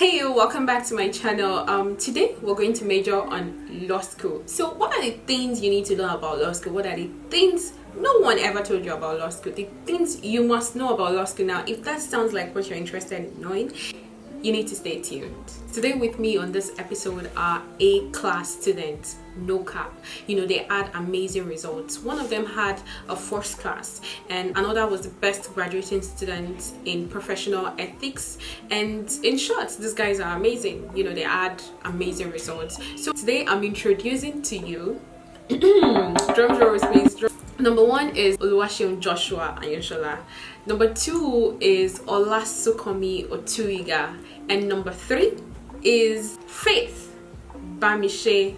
Hey you, welcome back to my channel. Today we're going to major on law school. So what are the things you need to know about law school? What are the things no one ever told you about law school? The things you must know about law school. Now, if that sounds like what you're interested in knowing, you need to stay tuned. Today with me on this episode are A-class students, no cap. You know, they had amazing results. One of them had a first class and another was the best graduating student in professional ethics. And in short, these guys are amazing. You know, they had amazing results. So today I'm introducing to you drum rolls please. Number one is Oluwaseun Joshua Ayoshola. Number two is Olasukomi Otuiga. And number three is Faith Bamishe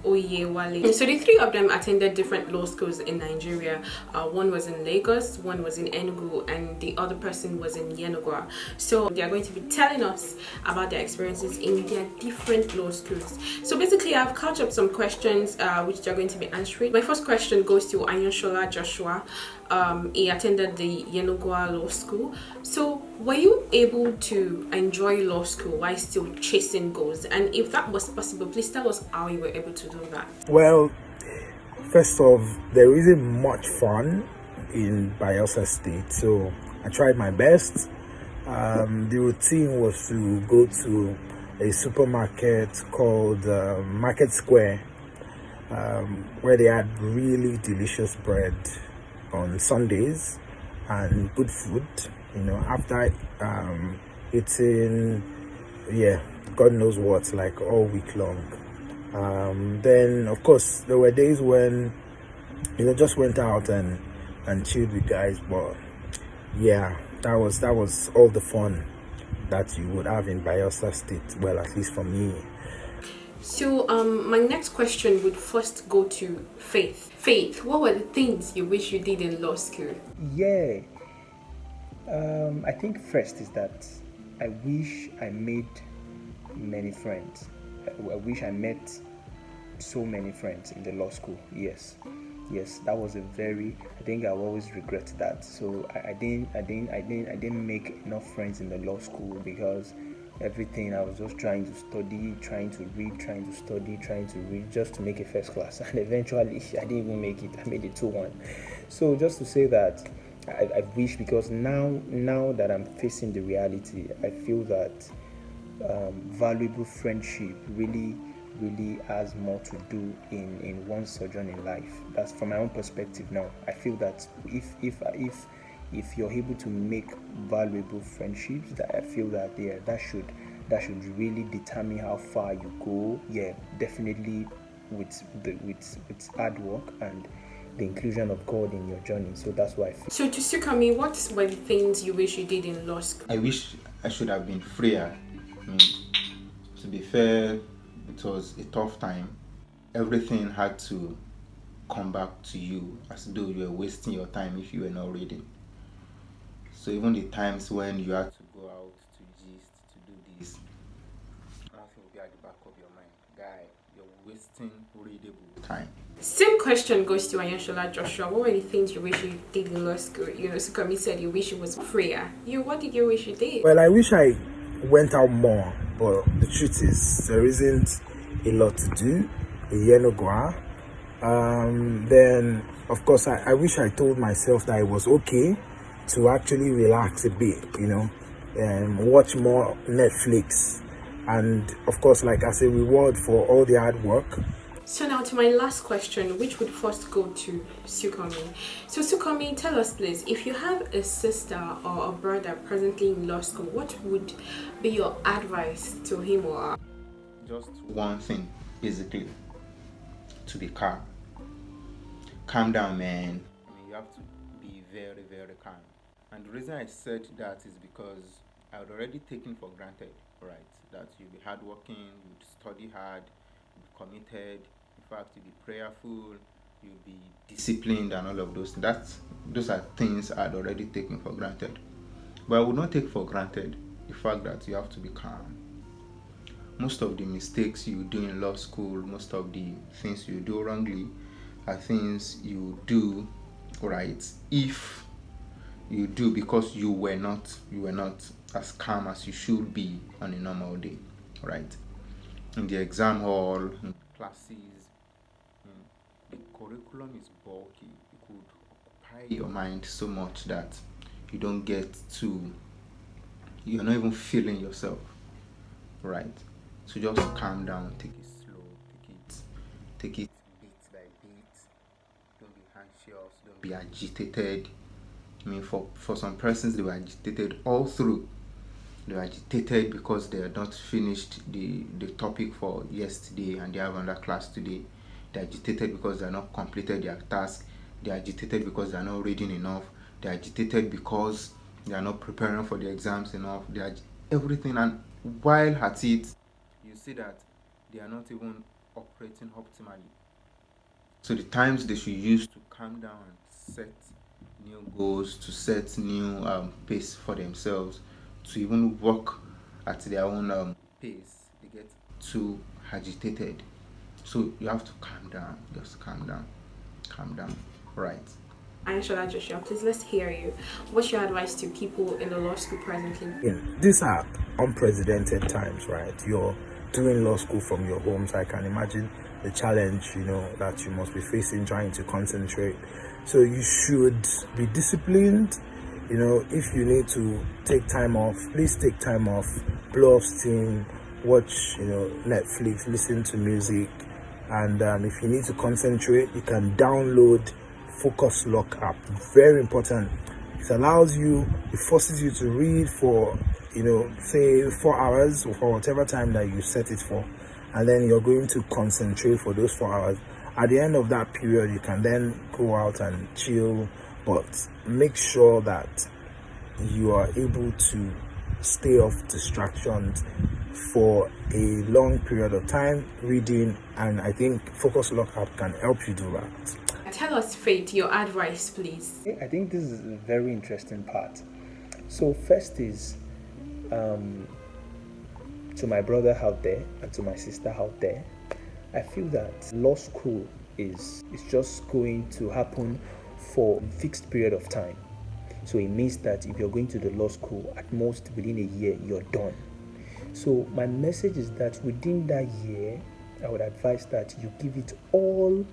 Oyewale. So the three of them attended different law schools in Nigeria. One was in Lagos, one was in Enugu, and the other person was in Yenagoa. So they are going to be telling us about their experiences in their different law schools. So basically, I've caught up some questions which they're going to be answering. My first question goes to Ayoshola Joshua. He attended the Yenagoa Law School. So were you able to enjoy law school while still chasing goals? And if that was possible, please tell us how you were able to do that. Well, first off, there isn't much fun in Bayelsa State, so I tried my best. The routine was to go to a supermarket called Market Square, where they had really delicious bread on Sundays and good food. You know, after eating, God knows what, like all week long. Then of course there were days when just went out and chilled with guys, but yeah, that was all the fun that you would have in Bayelsa State. Well, at least for me. So my next question would first go to Faith. Faith, what were the things you wish you did in law school? I think first is that I wish I made many friends. I wish I met so many friends in the law school. Yes, that was I think I'll always regret that. So I didn't make enough friends in the law school because everything I was just trying to study, trying to read, trying to study, trying to read just to make a first class, and eventually I didn't even make it. I made it 2-1. So just to say that I wish, because now that I'm facing the reality, I feel that valuable friendship really has more to do in one's sojourn in life. That's from my own perspective now. I feel that if you're able to make valuable friendships, that I feel that that should really determine how far you go. Yeah, definitely with hard work and the inclusion of God in your journey. So that's why I feel. So to Sukami, what were the things you wish you did in law school? I wish I should have been freer. To be fair, it was a tough time. Everything had to come back to you as though you were wasting your time if you were not reading. So even the times when you had to go out to gist, to do this, nothing will be at the back of your mind. Guy, you're wasting readable time. Same question goes to Ayoshola Joshua. What were the things you wish you did in law school? Sukami said you wish it was freer. What did you wish you did? Well, I wish I went out more, but the truth is there isn't a lot to do in Yenagoa. Then of course I wish I told myself that it was okay to actually relax a bit, and watch more Netflix, and of course, like as a reward for all the hard work. So now to my last question, which would first go to Sukami. So Sukami, tell us please, if you have a sister or a brother presently in law school, what would be your advice to him or her? Just one thing, basically, to be calm. Calm down, man. You have to be very, very calm. And the reason I said that is because I had already taken for granted, right, that you'll be hardworking, you'd study hard, you'll be committed, in fact, you'll be prayerful, you'll be disciplined, and all of those things. Those are things I had already taken for granted. But I would not take for granted the fact that you have to be calm. Most of the mistakes you do in law school, most of the things you do wrongly are things you do right if you do because you were not as calm as you should be on a normal day, right? In the exam hall, in classes, the curriculum is bulky. It could occupy your mind so much that you don't get to, you're not even feeling yourself, right? So just calm down, take it slow, take it bit by bit. Don't be anxious, don't be agitated. I mean, for some persons, they were agitated all through. They were agitated because they had not finished the topic for yesterday and they have another class today. They're agitated because they are not completed their task. They're agitated because they are not reading enough. They're agitated because they are not preparing for the exams enough. They are everything, and while at it, you see that they are not even operating optimally. So the times they should use to calm down and set new goals, to set new pace for themselves, to even work at their own pace, they get too agitated. So you have to calm down, just calm down, right? Anshola Joshua, please let's hear you. What's your advice to people in the law school presently? These are unprecedented times, right? You're doing law school from your home, so I can imagine the challenge, that you must be facing trying to concentrate. So you should be disciplined. If you need to take time off, please take time off, blow off steam, watch, Netflix, listen to music. And if you need to concentrate, you can download Focus Lock app. Very important. It forces you to read for, say 4 hours or for whatever time that you set it for. And then you're going to concentrate for those 4 hours. At the end of that period, you can then go out and chill, but make sure that you are able to stay off distractions for a long period of time reading, and I think Focus Lock app can help you do that. Tell us, Faith, your advice, please. I think this is a very interesting part. So first is to my brother out there and to my sister out there, I feel that law school is just going to happen for a fixed period of time. So it means that if you're going to the law school, at most within a year, you're done. So my message is that within that year, I would advise that you give it all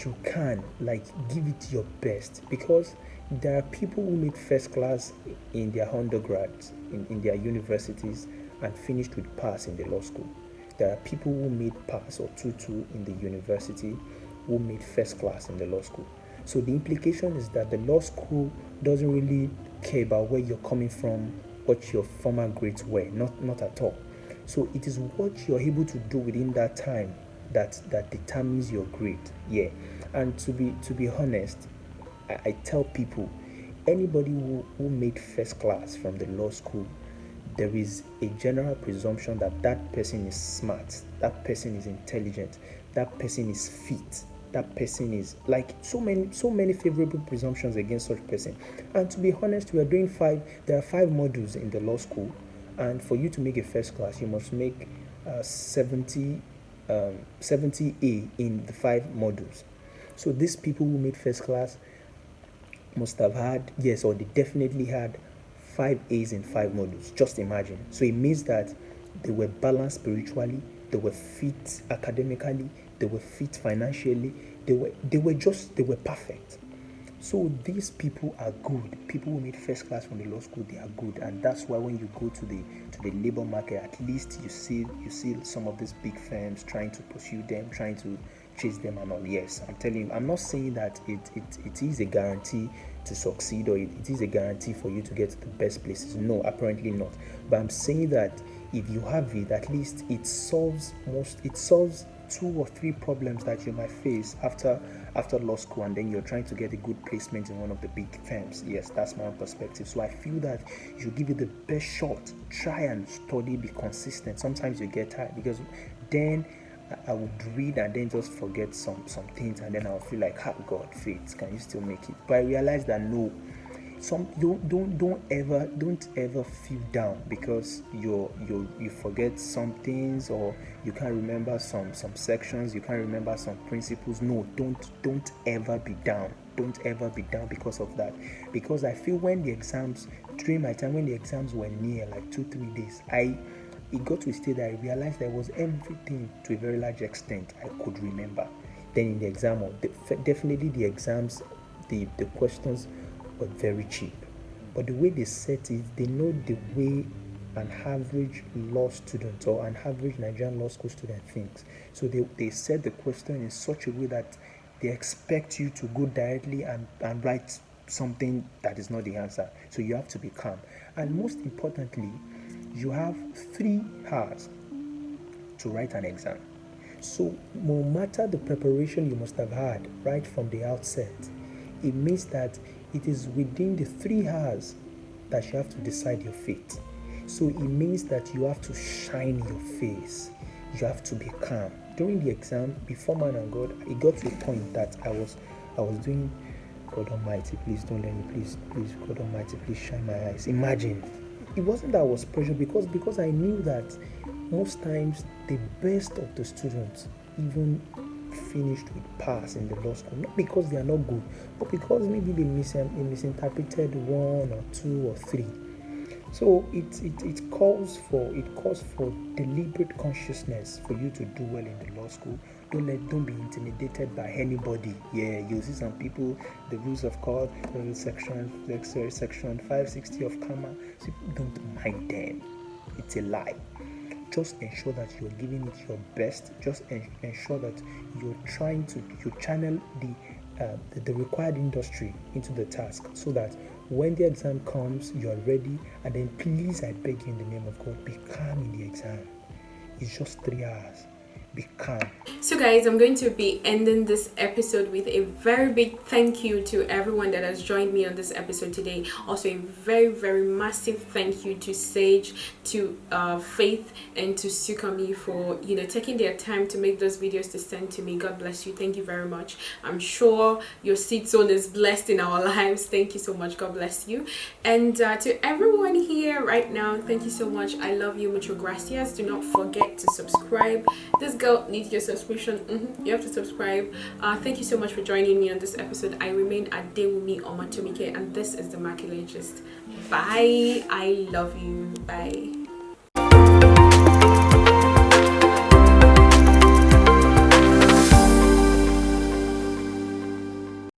you can, like give it your best, because there are people who made first class in their undergrads, in their universities, and finished with pass in the law school. There are people who made pass or 2-2 in the university who made first class in the law school. So the implication is that the law school doesn't really care about where you're coming from, what your former grades were, not at all. So it is what you're able to do within that time that determines your grade. Yeah. And to be honest, I tell people, anybody who made first class from the law school, there is a general presumption that person is smart, that person is intelligent, that person is fit, that person is like so many favorable presumptions against such person. And to be honest, there are 5 modules in the law school, and for you to make a first class, you must make 70 A in the 5 modules. So these people who made first class must have had, yes, or they definitely had 5 A's in 5 modules. Just imagine. So it means that they were balanced spiritually, they were fit academically, they were fit financially, they were perfect. So these people are good. People who made first class from the law school, they are good, and that's why when you go to the labor market, at least you see some of these big firms trying to pursue them, trying to chase them and all. Yes, I'm telling you, I'm not saying that it is a guarantee to succeed, or it is a guarantee for you to get to the best places. No, apparently not. But I'm saying that if you have it, at least it solves 2 or 3 problems that you might face after law school, and then you're trying to get a good placement in one of the big firms. Yes, that's my own perspective. So I feel that you should give it the best shot. Try and study, be consistent. Sometimes you get tired, because then I would read and then just forget some things, and then I'll feel like, God, Faith, can you still make it? But I realized that no, don't ever feel down because you forget some things, or you can't remember some sections, you can't remember some principles. No, don't ever be down. don't ever be down because of that. Because I feel during my time when the exams were near, like 2-3 days, it got to a state that I realized there was everything to a very large extent I could remember. Then in the exam, definitely the exams, the questions were very cheap. But the way they set it, they know the way an average law student or an average Nigerian law school student thinks. So they set the question in such a way that they expect you to go directly and write something that is not the answer. So you have to be calm. And most importantly, you have 3 hours to write an exam. So no matter the preparation you must have had right from the outset, it means that it is within the 3 hours that you have to decide your fate. So it means that you have to shine your face. You have to be calm. During the exam, before man and God, it got to a point that I was doing, God Almighty, please don't let me, please, God Almighty, please shine my eyes. Imagine. It wasn't that I was pressured because I knew that most times the best of the students even finished with pass in the law school, not because they are not good, but because maybe they misinterpreted 1 or 2 or 3. So it calls for deliberate consciousness for you to do well in the law school. Don't be intimidated by anybody. Yeah, you see some people, the rules of court, section 560 of Karma. So don't mind them. It's a lie. Just ensure that you're giving it your best. Just ensure that you channel the required industry into the task, so that when the exam comes, you are ready. And then please, I beg you in the name of God, be calm in the exam. It's just 3 hours. Be calm. So guys, I'm going to be ending this episode with a very big thank you to everyone that has joined me on this episode today. Also a very, very massive thank you to Sage, to Faith, and to Sukami for taking their time to make those videos to send to me. God bless you. Thank you very much. I'm sure your seed zone is blessed in our lives. Thank you so much. God bless you. And to everyone here right now, thank you so much. I love you. Mucho gracias. Do not forget to subscribe. This girl needs your subscription. You have to subscribe. Thank you so much for joining me on this episode. I remain Adewumi Omatomike, and this is the Maculate Gist. Bye. I love you. Bye.